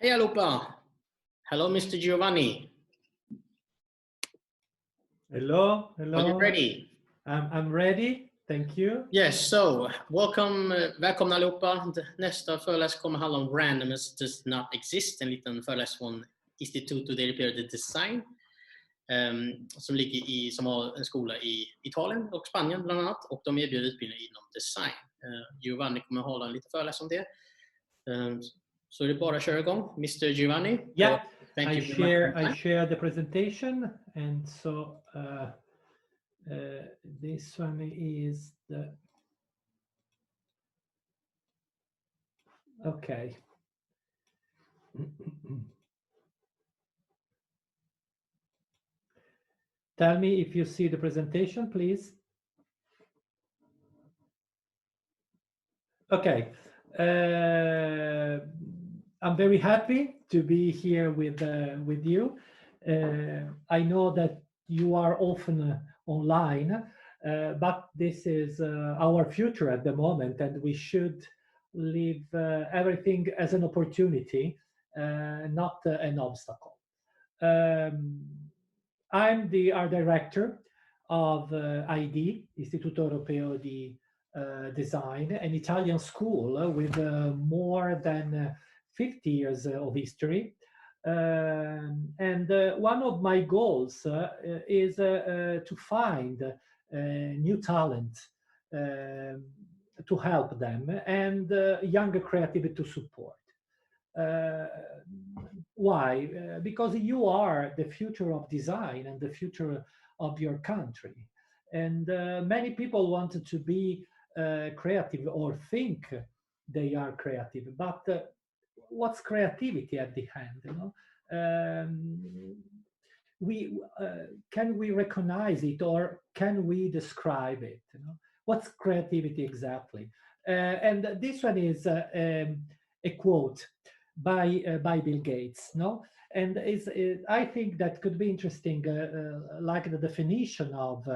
Hey allihopa! Hello Mr. Giovanni. Hello, Are you hello. ready? I'm ready. Thank you. Yes, so welcome, välkomna allihopa. Nästa föreläsning kommer handla om Randomness does not exist. En liten föreläsning från Istituto, Europeo, design. Som har en skola i Italien och Spanien bland annat. Och de erbjuder utbildning inom design. Giovanni kommer hålla en liten föreläsning om det. Så är det bara att köra igång. Mr. Giovanni. Yeah, thank I you share the presentation, and so this one is the okay. Tell me if you see the presentation, please. Okay. I'm very happy to be here with you. I know that you are often online, but this is our future at the moment, and we should leave everything as an opportunity, not an obstacle. I'm the art director of IED, Istituto Europeo di Design, an Italian school with more than 50 years of history. And one of my goals is to find new talent to help them and younger creative to support. Why? Because you are the future of design and the future of your country. And many people wanted to be creative or think they are creative, but what's creativity at the end? You know, can we recognize it, or can we describe it? You know, what's creativity exactly? And this one is a quote by Bill Gates, no? And I think that could be interesting, like the definition of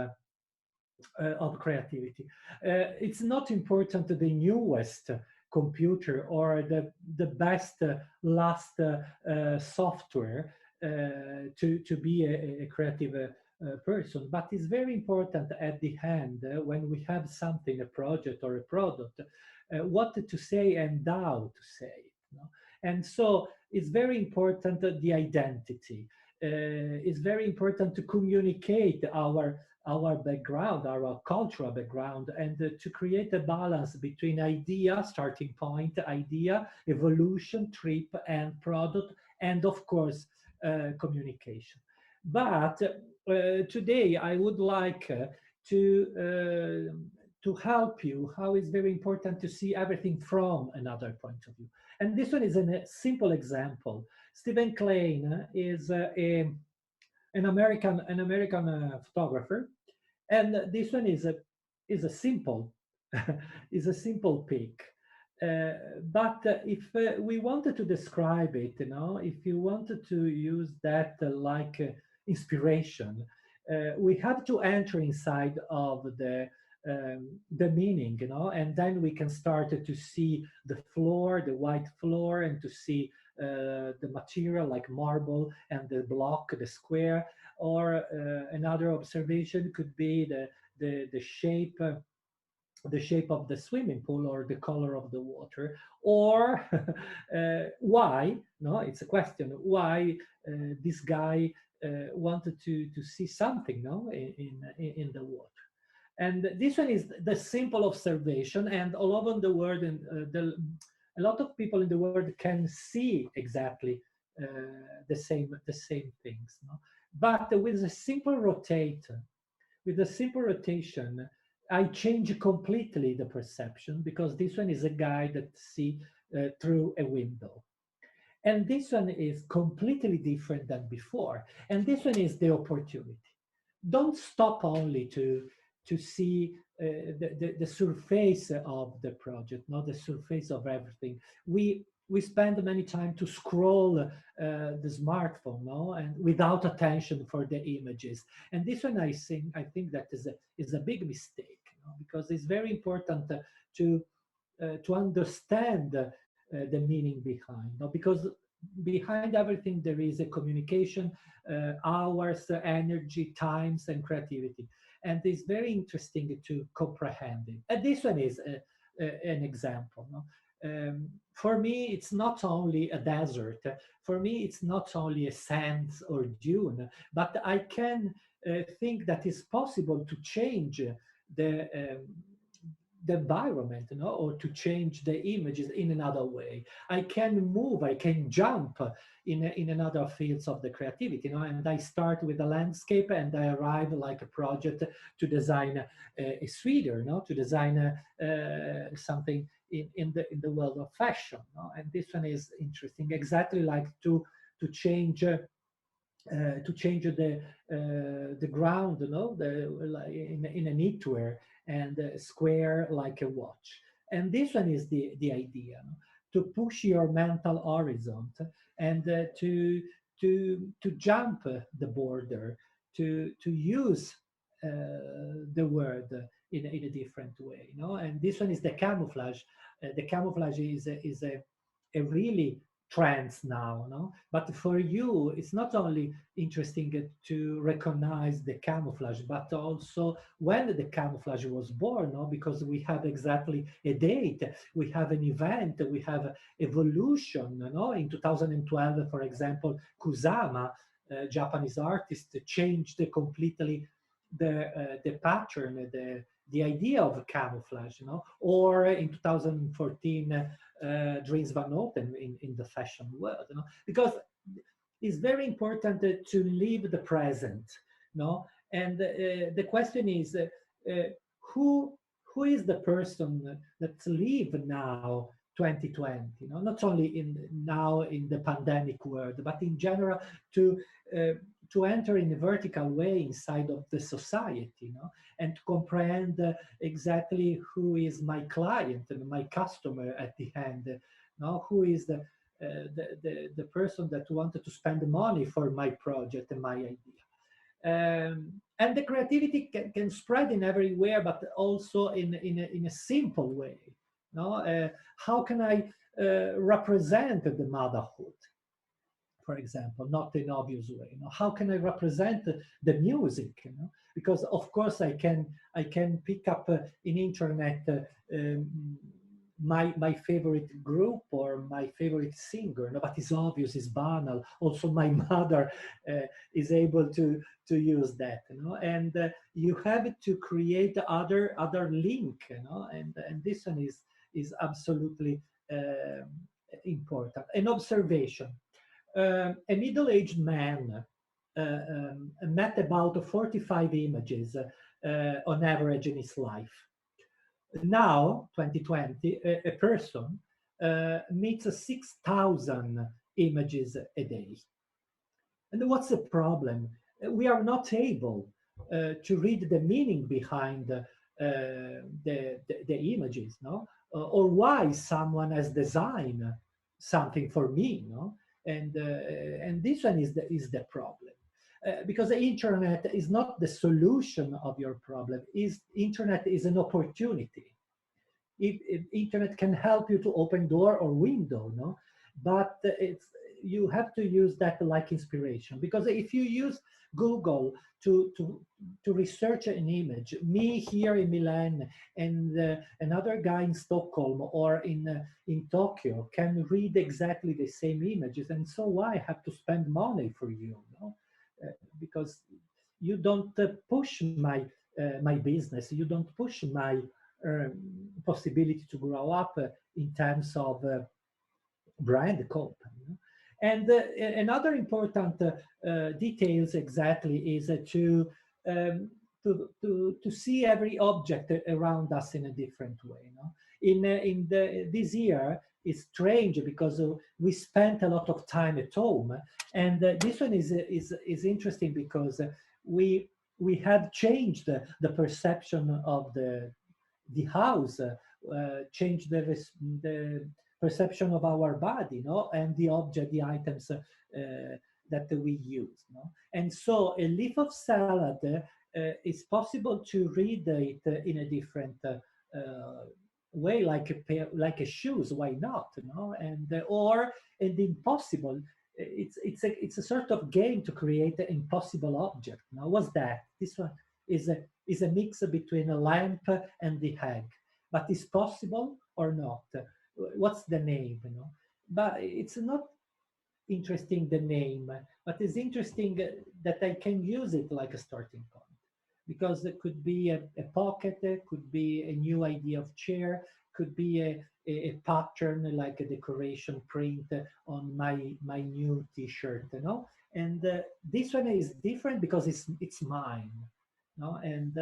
creativity. It's not important the newest computer or the best last software to be a creative person, but it's very important at the end when we have something, a project or a product, what to say and how to say it. You know? And so it's very important the identity. It's very important to communicate our background, our cultural background, and to create a balance between idea, starting point, idea, evolution, trip, and product, and of course, communication. But today I would like to help you how it's very important to see everything from another point of view. And this one is a simple example. Stephen Klein is an American photographer, and this one is a simple is a simple pic. But if we wanted to describe it, you know, if you wanted to use that like inspiration, we have to enter inside of the meaning, you know, and then we can start to see the floor, the white floor, and to see the material like marble and the block, the square, or another observation could be the shape. The shape of the swimming pool or the color of the water, or why? No, it's a question. Why this guy wanted to see something, no, in the water? And this one is the simple observation, and all over the world, and a lot of people in the world can see exactly the same things. No? But with a simple rotation, I change completely the perception, because this one is a guy that see through a window. And this one is completely different than before. And this one is the opportunity. Don't stop only to see the surface of the project, not the surface of everything. We spend many time to scroll the smartphone, no, and without attention for the images. And this one, I think that is a big mistake, you know, because it's very important to understand the meaning behind, no? Because behind everything there is a communication, hours, energy, times, and creativity. And it's very interesting to comprehend it. And this one is an example. No? For me, it's not only a desert. For me, it's not only a sands or dune, but I can think that it's possible to change the the environment, you know, or to change the images in another way. I can move, I can jump in another fields of the creativity, you know, and I start with a landscape and I arrive like a project to design a sweater, you know, to design something in the world of fashion, you know? And this one is interesting, exactly like to change the ground, you know, in a knitwear and square like a watch. And this one is the idea, no? To push your mental horizon and to jump the border, to use the word in a different way, you know. And this one is the camouflage. The camouflage is a really trends now, no? But for you, it's not only interesting to recognize the camouflage, but also when the camouflage was born, no? Because we have exactly a date, we have an event, we have evolution, no? In 2012, for example, Kusama, Japanese artist, changed completely the pattern, the idea of camouflage, you know. Or in 2014, Dries Van Noten in the fashion world, you know, because it's very important to live the present, no. And the question is, who who is the person that live now 2020, you know, not only in now in the pandemic world, but in general, to uh, to enter in a vertical way inside of the society, you know, and to comprehend exactly who is my client and my customer at the end, now who is the person that wanted to spend money for my project and my idea. And the creativity can spread in everywhere, but also in a simple way. No, how can I represent the motherhood, for example, not in obvious way? You know, how can I represent the music? You know, because of course I can pick up in internet my favorite group or my favorite singer. No, but it's obvious, it's banal. Also, my mother is able to use that. You know, and you have to create other link. You know, and this one is absolutely important. An observation. A middle-aged man met about 45 images on average in his life. Now, 2020, a person meets 6,000 images a day. And what's the problem? We are not able to read the meaning behind the images, no? Or why someone has designed something for me, no? And this one is the problem. Because the internet is not the solution of your problem. Internet is an opportunity. If internet can help you to open door or window, no, but you have to use that like inspiration. Because if you use Google to research an image, me here in Milan and another guy in Stockholm or in Tokyo can read exactly the same images, and so why have to spend money for you, no? Because you don't push my business, you don't push my possibility to grow up in terms of brand company. And another important details exactly is um, to see every object around us in a different way. You know? This year is strange because we spent a lot of time at home, and this one is interesting because we have changed the perception of the house, change the perception of our body, no, and the object, the items that we use, no. And so a leaf of salad is possible to read it in a different way like a pair, like a shoes. Why not? You know, or and impossible. It's a sort of game to create an impossible object. Now, what's that? This one is a mix between a lamp and the egg, but is possible or not? What's the name? You know, but it's not interesting the name, but it's interesting that I can use it like a starting point because it could be a pocket, it could be a new idea of chair, could be a pattern like a decoration print on my new T-shirt, you know. And this one is different because it's mine, no. And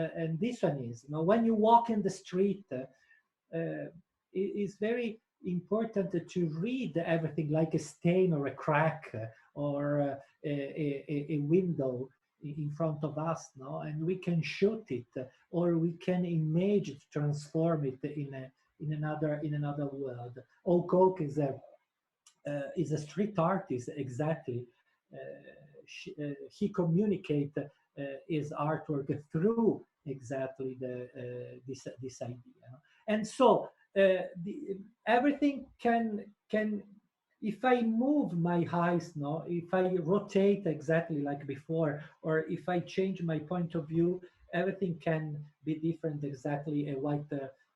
this one is, you know, when you walk in the street, it is very important to read everything like a stain or a crack or a window in front of us, no, and we can shoot it or we can image it, transform it in another world. Oak is a street artist, exactly. He communicate his artwork through exactly this idea, and so everything can, if I move my eyes, no, if I rotate exactly like before, or if I change my point of view, everything can be different. Exactly, a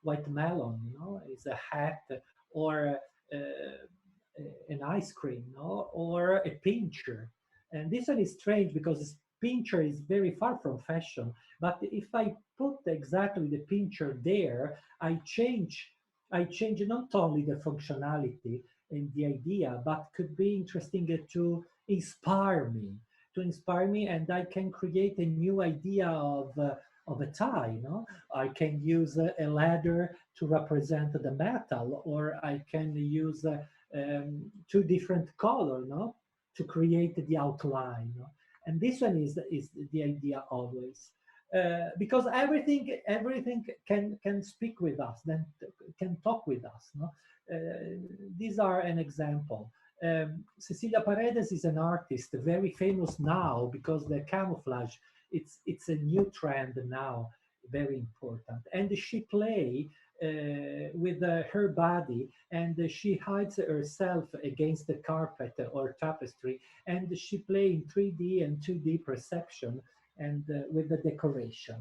white melon, you know, is a hat, or an ice cream, no, or a pincher. And this one is strange because pincher is very far from fashion. But if I put exactly the pincher there, I change not only the functionality and the idea, but could be interesting to inspire me, and I can create a new idea of a tie. No, I can use a ladder to represent the metal, or I can use two different color, no, to create the outline. No? And this one is the idea always. Because everything can speak with us, then can talk with us. No? These are an example. Cecilia Paredes is an artist, very famous now because the camouflage it's a new trend now, very important. And she play with her body, and she hides herself against the carpet or tapestry, and she play in 3D and 2D perception and with the decoration.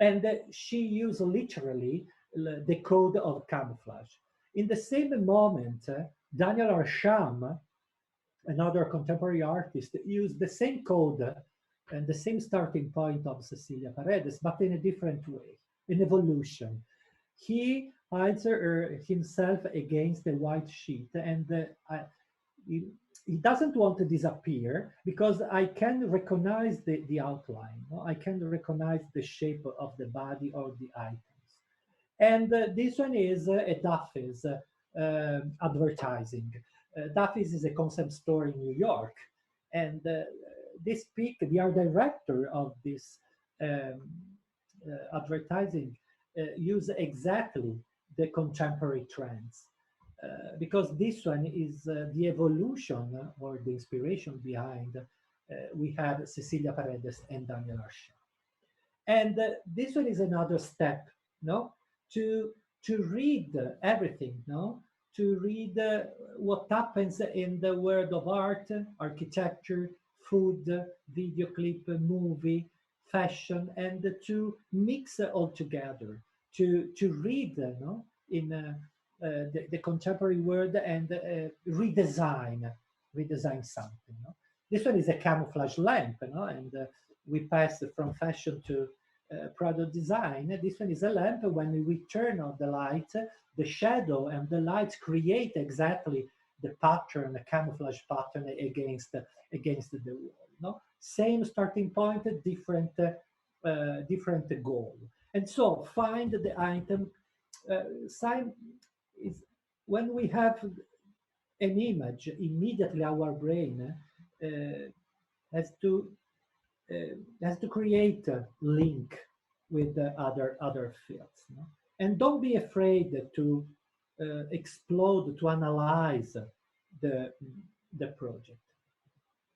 And she used literally the code of camouflage. In the same moment, Daniel Arsham, another contemporary artist, used the same code and the same starting point of Cecilia Paredes, but in a different way, in evolution. He hides himself against the white sheet, and he, he doesn't want to disappear because I can recognize the outline. No? I can recognize the shape of the body or the items. And this one is a Duffy's advertising. Duffy's is a concept store in New York. And this peak, the art director of this um, advertising use exactly the contemporary trends. Because this one is the evolution or the inspiration behind. We have Cecilia Paredes and Daniel Arsham. And this one is another step, no, to to read everything, no, to read what happens in the world of art, architecture, food, video clip, movie, fashion, and to mix all together, to read, no, in the contemporary world and redesign something. No? This one is a camouflage lamp, no, and we pass from fashion to product design. This one is a lamp. When we turn on the light, the shadow and the light create exactly the pattern, the camouflage pattern against the wall. No, same starting point, different goal. And so find the item. Sign is when we have an image, immediately our brain has to create a link with the other fields. No? And don't be afraid to explode, to analyze the the project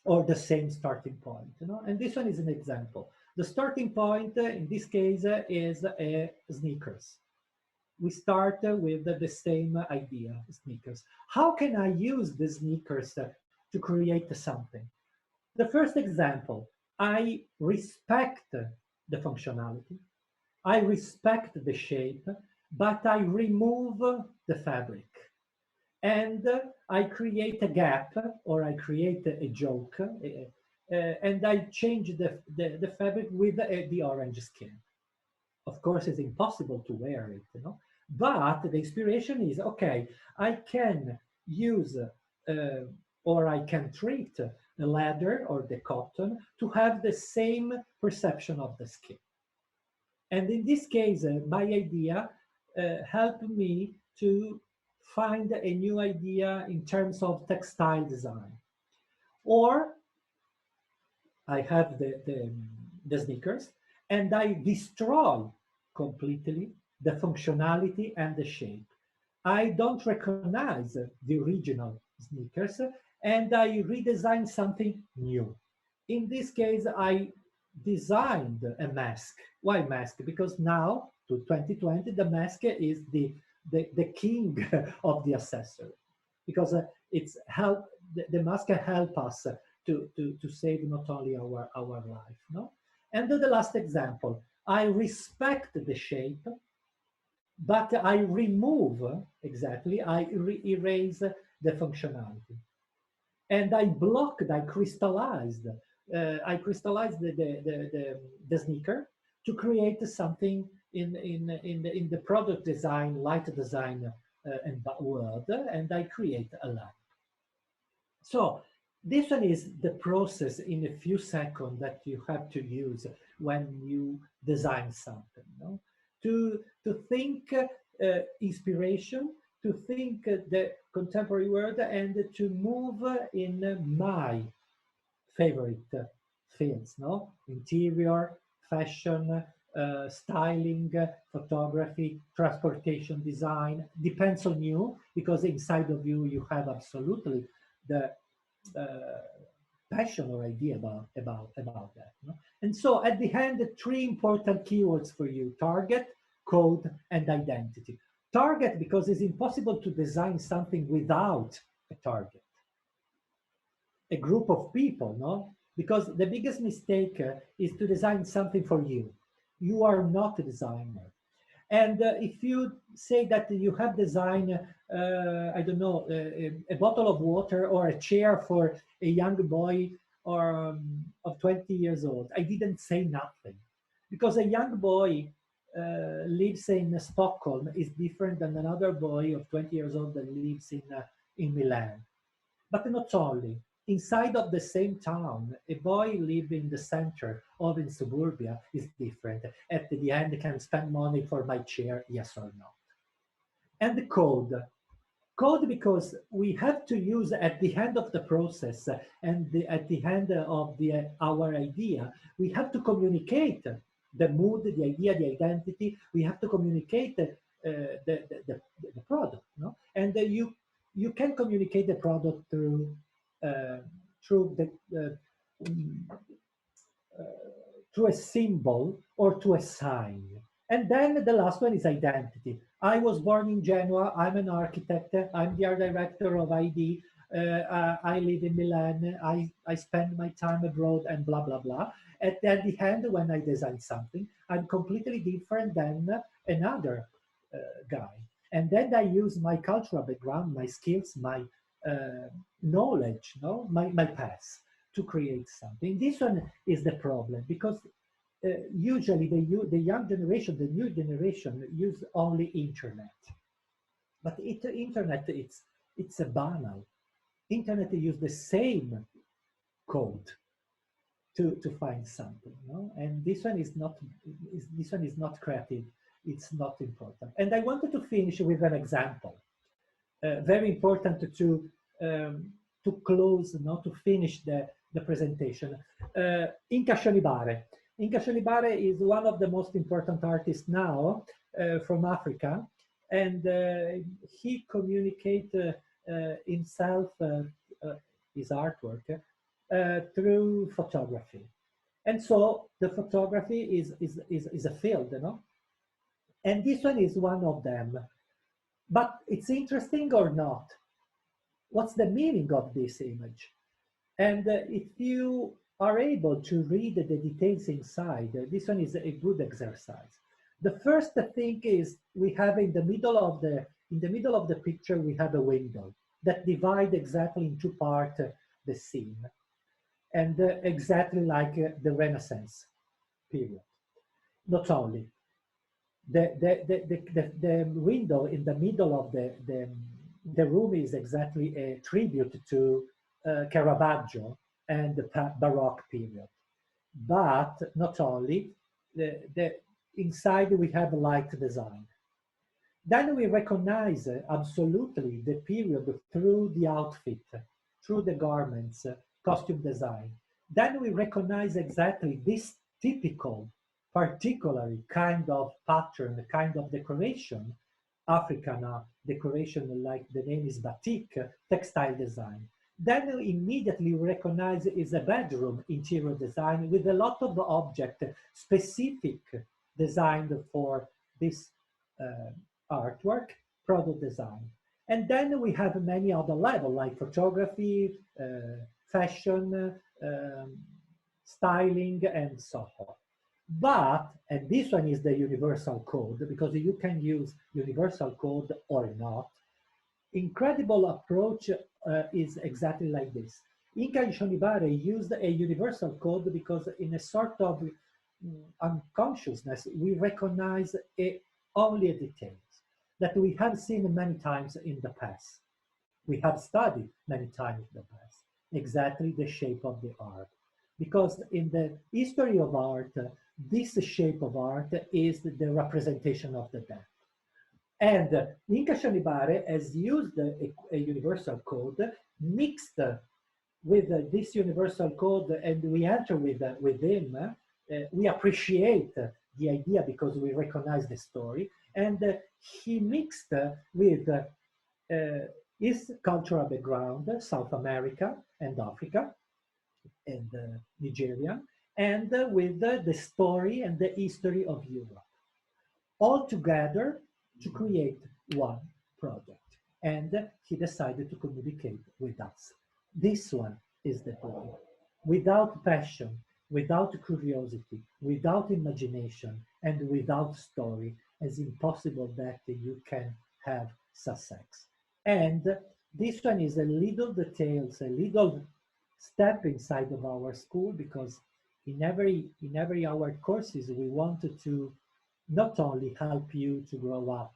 or the same starting point. You know? And this one is an example. The starting point in this case is sneakers. we start with the same idea, sneakers. How can I use the sneakers to create something? The first example, I respect the functionality, I respect the shape, but I remove the fabric. And I create a gap, or I create a joke, and I change the fabric with the orange skin. Of course, it's impossible to wear it, you know? But the inspiration is, okay, I can use or I can treat the leather or the cotton to have the same perception of the skin. And in this case, my idea helped me to find a new idea in terms of textile design. Or I have the sneakers and I destroy completely the functionality and the shape. I don't recognize the original sneakers and I redesign something new. In this case, I designed a mask. Why mask? Because now, to 2020, the mask is the king of the accessory. Because the mask help us to save not only our life. No? And the last example, I respect the shape, but I remove, exactly, I erase the functionality. And I blocked, I crystallized the sneaker to create something in the product design, light design world, and I create a lamp. So this one is the process in a few seconds that you have to use when you design something. No? To think inspiration, to think the contemporary world, and to move in my favorite fields, no? Interior, fashion, styling, photography, transportation design. Depends on you, because inside of you, you have absolutely the passion or idea about that. No? And so at the end, the three important keywords for you: target, code, and identity. Target, because it's impossible to design something without a target. A group of people, no? Because the biggest mistake is to design something for you. You are not a designer. And if you say that you have designed, I don't know, a bottle of water or a chair for a young boy or of 20 years old, I didn't say nothing. Because a young boy lives in Stockholm is different than another boy of 20 years old that lives in Milan. But not only. Inside of the same town, a boy living in the center or in suburbia is different. At the end, can spend money for my chair, yes or no. And the code. Code, because we have to use at the end of the process and at the end of our idea, we have to communicate the mood, the idea, the identity. We have to communicate the product. No? And you can communicate the product through a symbol or to a sign. And then the last one is identity. I was born in Genoa. I'm an architect. I'm the art director of IED. I live in Milan. I spend my time abroad and blah, blah, blah. At the end, when I design something, I'm completely different than another guy. And then I use my cultural background, my skills, my knowledge, no, my past to create something. This one is the problem, because usually the young generation, the new generation, use only internet. But internet, it's a banal. Internet use the same code to find something, no? And this one is not creative. It's not important. And I wanted to finish with an example. Very important to close, not to finish the presentation. Inca Sholibare. Inca Sholibare is one of the most important artists now from Africa, and he communicates himself, his artwork, through photography. And so the photography is a field, you know? And this one is one of them. But it's interesting or not? What's the meaning of this image? And if you are able to read the details inside, this one is a good exercise. The first thing is we have in the middle of the picture, we have a window that divides exactly in two parts the scene, and exactly like the Renaissance period. Not only the window in the middle of the room is exactly a tribute to Caravaggio and the Baroque period. But not only, inside we have light design. Then we recognize absolutely the period through the outfit, through the garments, costume design. Then we recognize exactly this typical, particularly kind of pattern, kind of decoration, African decoration, like the name is batik, textile design. Then we immediately recognize is a bedroom interior design with a lot of objects specific designed for this artwork, product design. And then we have many other levels like photography, fashion, styling, and so on. But, and this one is the universal code, because you can use universal code or not. Incredible approach is exactly like this. Inca and Shonibare used a universal code because in a sort of unconsciousness, we recognize only details that we have seen many times in the past. We have studied many times in the past, exactly the shape of the art. Because in the history of art, this shape of art is the representation of the death. And Inca Shonibare has used a universal code mixed with this universal code, and we enter with him. We appreciate the idea because we recognize the story, and he mixed with his cultural background, South America and Africa and Nigeria, and with the story and the history of Europe, all together to create one project. And he decided to communicate with us. This one is the point. Without passion, without curiosity, without imagination, and without story, it's impossible that you can have success. And this one is a little details, a little step inside of our school, because in every our courses we wanted to not only help you to grow up,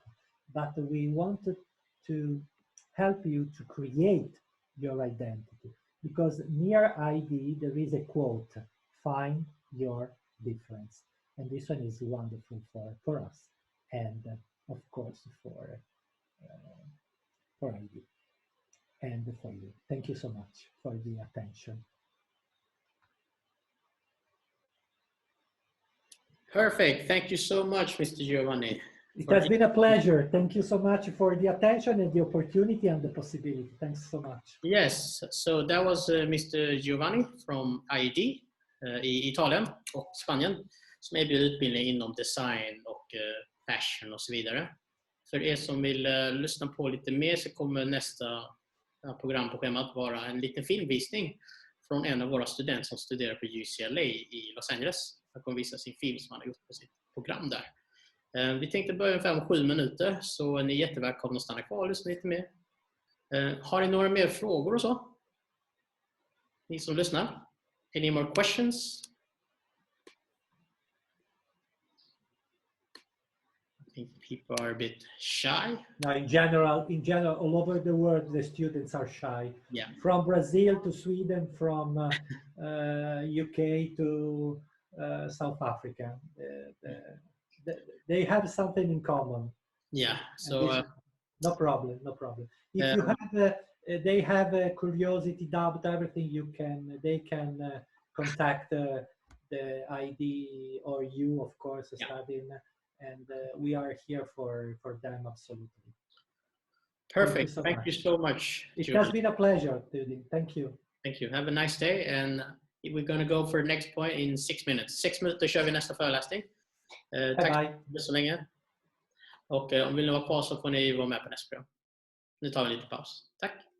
but we wanted to help you to create your identity. Because near IED there is a quote, find your difference. And this one is wonderful for us, and of course for IED and for you. Thank you so much for the attention. Perfect. Thank you so much, Mr. Giovanni. It has been a pleasure. Thank you so much for the attention and the opportunity and the possibility. Thanks so much. Yes, so that was Mr. Giovanni from IED i Italien och Spanien, som erbjuder utbildning inom design och fashion och så vidare. För er som vill lyssna på lite mer så kommer nästa program på schemat vara en liten filmvisning från en av våra studenter som studerar på UCLA i Los Angeles. Han kommer visa sin film som han har gjort på sitt program där. Vi tänkte börja ungefär om 7 minuter, så ni är jättevälkomna att stanna kvar och lyssna lite mer. Har ni några mer frågor och så? Ni som lyssnar? Any more questions? I think people are a bit shy. No, in general, all over the world, the students are shy. Yeah. From Brazil to Sweden, from UK to South Africa. They have something in common. Yeah, so no problem. If you have they have a curiosity, doubt, everything, they can contact the IED or you, of course, studying, and we are here for them, absolutely. Perfect. Thank you so much. It has been a pleasure, Judy. Thank you. Thank you. Have a nice day, and we're going to go for the next point in 6 minutes. 6 minuter kör vi nästa föreläsning. Tack så länge. Och om vill ni vara kvar så får ni vara med på nästa program. Nu tar vi lite paus. Tack!